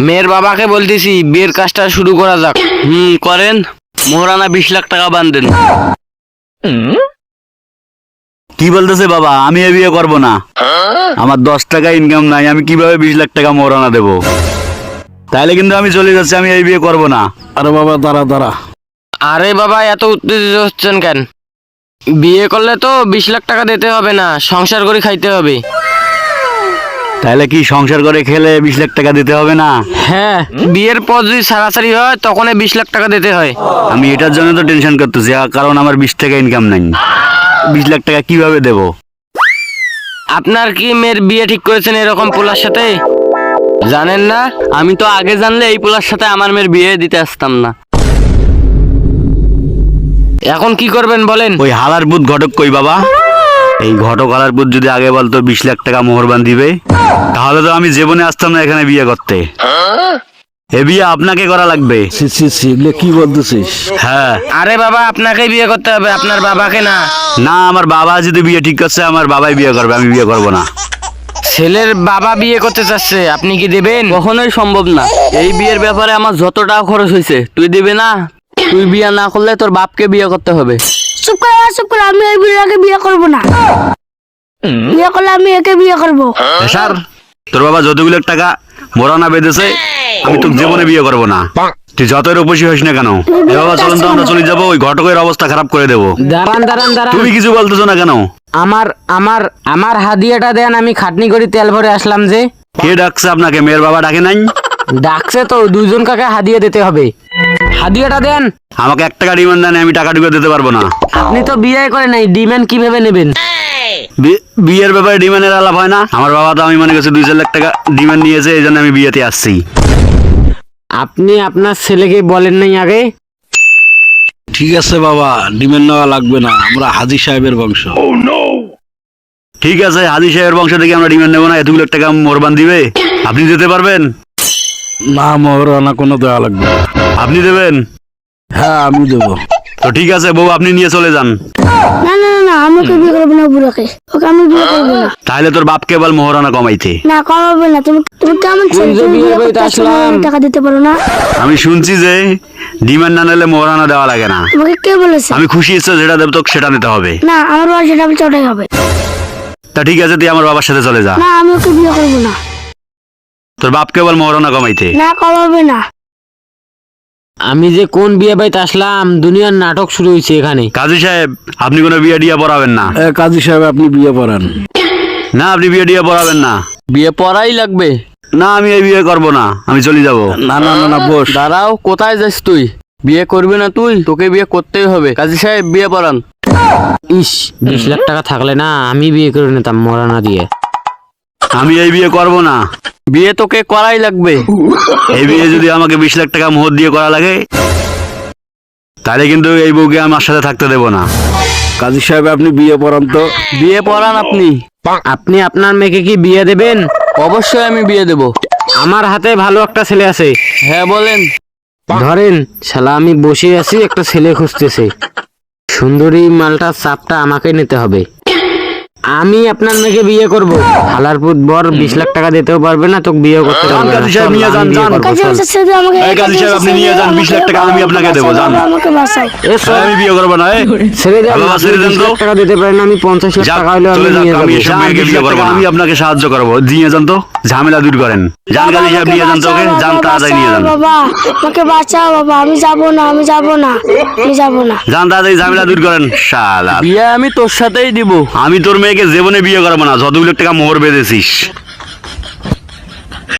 মেয়ের বাবাকে বলতেছি বিয়ের কাজটা শুরু করা যাক। করেন। মোহরানা 20 লাখ টাকা বান্ধেন। কি বলতেছে বাবা? আমি এই বিয়ে করবো না। আমার 10 টাকা ইনকাম নাই, আমি কিভাবে 20 লাখ টাকা মোহরানা দেবো? তাইলে কিন্তু আমি চলে যাচ্ছি, আমি এই বিয়ে করবো না। আরে বাবা দাঁড়া। আরে বাবা এত উত্তেজিত হচ্ছেন কেন? বিয়ে করলে তো 20 লাখ টাকা দিতে হবে না, সংসার করে খাইতে হবে। তাইলে কি সংসার করে খেলে 20 লাখ টাকা দিতে হবে না? হ্যাঁ, বিয়ের পর যদি ছাড়াছাড়ি হয় তখন 20 লাখ টাকা দিতে হয়। আমি এটার জন্য তো টেনশন করতেছি, কারণ আমার 20 টাকা ইনকাম নাই। 20 লাখ টাকা কিভাবে দেব? আপনার কি মেয়ের বিয়ে ঠিক করেছেন এরকম পোলার সাথে? জানেন না? আমি তো আগে জানলে এই পোলার সাথে আমার মেয়ের বিয়ে দিতে আসতাম না। এখন কি করবেন বলেন? ওই হালার পুত ঘটক কই বাবা? এই ঘটক হালার পুত যদি আগে বলতো 20 লাখ টাকা মোহরবান দিবে, তাহলে তো আমি জীবনে আসতাম না এখানে বিয়ে করতে। এ বিয়ে আপনাকে করা লাগবে। এগুলো কি বলতেছিস? হ্যাঁ। আরে বাবা আপনাকেই বিয়ে করতে হবে, আপনার বাবাকে না। না, আমার বাবা যদি বিয়ে ঠিক করছে, আমার বাবাই বিয়ে করবে, আমি বিয়ে করবো না। ছেলের বাবা বিয়ে করতে চাচ্ছে, আপনি কি দেবেন? কখনোই সম্ভব না। এই বিয়ের ব্যাপারে আমার যত টাকা খরচ হয়েছে তুই দিবি না? তুই বিয়ে না করলে তোর বাপকে বিয়ে করতে হবে। চুপ করে, আমি এই বিয়েকে বিয়ে করবো না। বিয়ে করলে আমি একে বিয়ে করবো। স্যার, তোর বাবা যতগুলো টাকা মোহরানা বেঁধেছে, আমি তো জীবনে বিয়ে করবো না। তুই যতই রূপসী হইস না কেন, এ বাবা চলুন তো আমরা চলে যাবো, ওই ঘটকের অবস্থা খারাপ করে দেবো। দাঁড়ান। তুমি কিছু বলতেছো না কেন? আমার হাদিয়াটা দেন, আমি খাটনি করে তেল ভরে আসলাম যে। কে ডাকছে আপনাকে? মেয়ের বাবা ডাকে নাই? ডাকছে তো, দুইজন কাকে হাদিয়া দিতে হবে। হাদিয়াটা দেন। আমাকে 1 টাকা ডিমান্ড দেন, আমি টাকা ঢুকে দিতে পারবো না। আপনি তো বিয়ে করে নাই, ডিমান্ড কিভাবে নেবেন? বিয়ের ব্যাপারে ডিমান্ডের আলাপ হয় না। আমার বাবা তো আমি মনে করছি 2-4 লাখ টাকা ডিমান্ড নিয়েছে, এই জন্য আমি বিয়েতে আসছি। আপনি আপনার ছেলেকে বলেন নাই আগে? ঠিক আছে বাবা, ডিমেন্ড নেওয়া লাগবে না, আমরা হাজী সাহেবের বংশ। ঠিক আছে, হাজি সাহেবের বংশ থেকে আমরা ডিমান্ড নেবো না। এতগুলো টাকা মোহরবান দিবে? আপনি দিতে পারবেন? না, মোহরানা কোনো দেওয়া লাগবে না। আপনি দেবেন? হ্যাঁ আমি দেবো। তো ঠিক আছে বউ, আপনি নিয়ে চলে যান। না, আমি ওকে বিয়ে করবো না, বুড়াকে ওকে আমি বিয়ে করবো না। তাহলে তোর বাপকে বল মোহরানা কমাইতে। না, কমাবে না। তুমি কেমন ছেলে? যে তুমি বিয়ে বিয়ে বাড়িতে করতে আসলে আসলাম। টাকা দিতে পারো না? আমি শুনছি যে ডিমান্ড না নিলে মোহরানা দেওয়া লাগে না। তোমাকে কে বলেছে? আমি খুশি ইচ্ছে যেটা দেব তোকে সেটা নিতে হবে। না, আমার বাবা সেটা আমি চটাই হবে। তা ঠিক আছে, তুই আমার বাবার সাথে চলে যা। না, আমি ওকে বিয়ে করবো না। তোর বাপকে বল মোহরানা কমাইতে। না, কমাবে না। আমি যে কোন বিয়ে বাড়িতে আসলাম, দুনিয়ার নাটক শুরু হয়েছে এখানে। কাজী সাহেব, আপনি কোনো বিয়ে টিয়া পড়াবেন না। কাজী সাহেব আপনি বিয়ে পড়ান। না, আপনি বিয়ে টিয়া পড়াবেন না। বিয়ে পড়াই লাগবে। না, আমি এই বিয়ে করবো না, আমি চলে যাব। না বস। দাঁড়াও, কোথায় যাস তুই? বিয়ে করবি না তুই? তোকে বিয়ে করতেই হবে। কাজী সাহেব বিয়ে পড়ান। 20 লাখ টাকা থাকলে না আমি বিয়ে করে নিতাম মোহরানা দিয়ে। আমি এই বিয়ে করবো না। বিয়ে তোকে করাই লাগবে। এই বিয়ে যদি আমাকে 20 লাখ টাকা মোহর দিয়ে করা লাগে, তাহলে কিন্তু এই বউকে আমার সাথে থাকতে দেবো না। কাজী সাহেব আপনি বিয়ে পড়ান তো। বিয়ে পড়ান আপনি। আপনি আপনার মেয়েকে কি বিয়ে দেবেন? অবশ্যই আমি বিয়ে দেব। আমার হাতে ভালো একটা ছেলে আছে। হ্যাঁ বলেন। ধরেন শালা, আমি বসে আছি, একটা ছেলে খুঁজতেছে। সুন্দরী মালটার চাপটা আমাকে নিতে হবে। আমি আপনার মেয়েকে বিয়ে করব। হালার পুত বর 20 লাখ টাকা দিতেও পারবে না, তোকে বিয়ে করতে পারবে না। কাজী সাহেব নিয়ে যান, যান। কাজী ছেড়ে দাও আমাকে। এই কাজী সাহেব, আপনি নিয়ে যান, 20 লাখ টাকা আমি আপনাকে দেবো, যান। আমাকে বাঁচাও। আমি বিয়ে করবো না। ছেড়ে দেন। বাবা, আপনি ছেড়ে দেন 20 তো। লাখ টাকা দিতে পারেন, আমি 50 লাখ টাকা হলে আমি নিয়ে আমি যাবো। এসব মেয়েকে বিয়ে করবো না। আমি আপনাকে সাহায্য করবো, দিয়ে যান তো, ঝামেলা দূর করেন। যান কাজী সাহেব, নিয়ে যান তো ওকে, যান, তাড়াতাড়ি নিয়ে যান। বাবা, আমাকে বাঁচাও বাবা, আমি যাবো না। যান, তাড়াতাড়ি ঝামেলা দূর করেন। শালা, বিয়ে আমি তোর সাথেই দিব। আমি তোর মেয়েকে জীবনে বিয়ে করবো না, যতগুলো টাকা মোহর বেঁধেছিস।